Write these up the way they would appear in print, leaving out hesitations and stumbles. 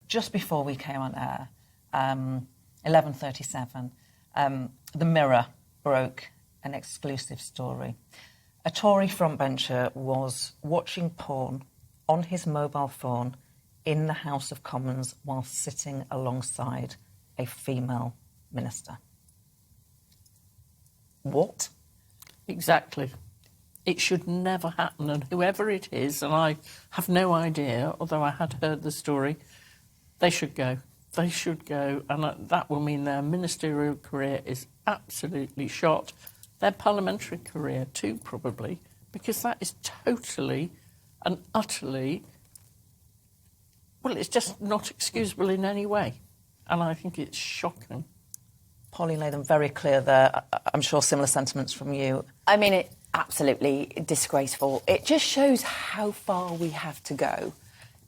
just before we came on air, 11:37, the Mirror broke an exclusive story. A Tory frontbencher was watching porn on his mobile phone in the House of Commons while sitting alongside a female minister. What? Exactly. It should never happen, and whoever it is, and I have no idea, although I had heard the story, they should go. They should go, and that will mean their ministerial career is absolutely shot. Their parliamentary career too, probably, because that is totally and utterly, well, it's just not excusable in any way. And I think it's shocking. Pauline Latham, very clear there. I'm sure similar sentiments from you. I mean, it's absolutely disgraceful. It just shows how far we have to go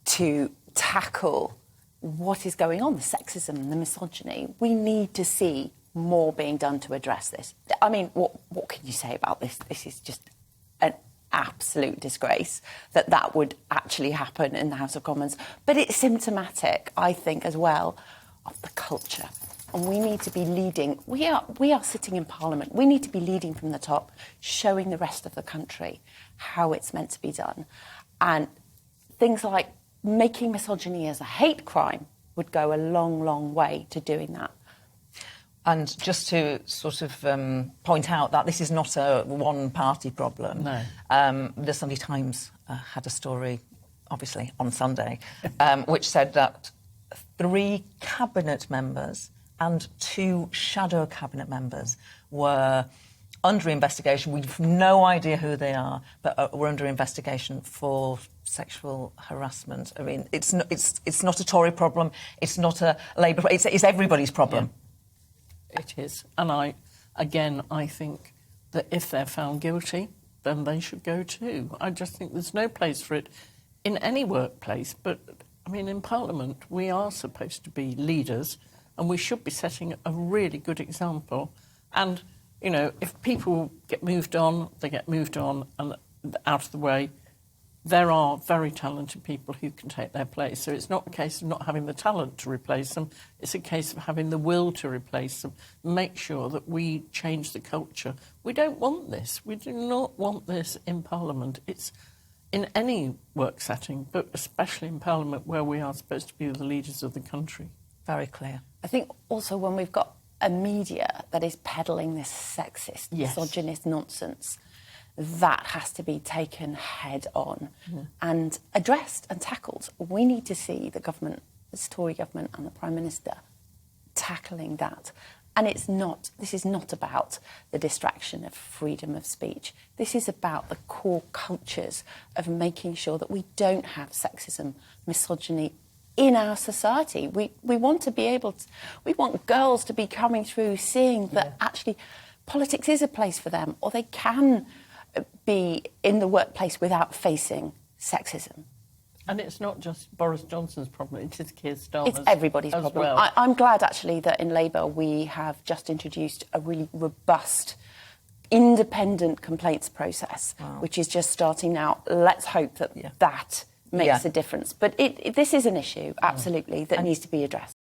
to tackle what is going on, the sexism, the misogyny. We need to see more being done to address this. I mean, what can you say about this? This is just an absolute disgrace that would actually happen in the House of Commons. But it's symptomatic, I think, as well, of the culture. And we need to be leading. We are sitting in Parliament. We need to be leading from the top, showing the rest of the country how it's meant to be done. And things like making misogyny as a hate crime would go a long, long way to doing that. And just to sort of point out that this is not a one-party problem. No. The Sunday Times had a story, obviously, on Sunday, which said that 3 cabinet members and 2 shadow cabinet members were under investigation. We've no idea who they are, but were under investigation for sexual harassment. I mean, it's not a Tory problem. It's not a Labour. It's everybody's problem. Yeah. It is. And I think that if they're found guilty, then they should go too. I just think there's no place for it in any workplace. But, I mean, in Parliament, we are supposed to be leaders and we should be setting a really good example. And, you know, if people get moved on, they get moved on and out of the way. There are very talented people who can take their place. So it's not a case of not having the talent to replace them. It's a case of having the will to replace them. Make sure that we change the culture. We don't want this. We do not want this in Parliament. It's in any work setting, but especially in Parliament where we are supposed to be the leaders of the country. Very clear. I think also when we've got a media that is peddling this sexist, Yes. misogynist nonsense, that has to be taken head on and addressed and tackled. We need to see the government, this Tory government and the Prime Minister tackling that. And this is not about the distraction of freedom of speech. This is about the core cultures of making sure that we don't have sexism, misogyny in our society. We want to be able to, we want girls to be coming through seeing that actually politics is a place for them, or they can be in the workplace without facing sexism. And it's not just Boris Johnson's problem, it is Keir Starmer's. It's everybody's problem. Well. I'm glad, actually, that in Labour we have just introduced a really robust, independent complaints process, which is just starting now. Let's hope that that makes a difference. But this is an issue, absolutely, that needs to be addressed.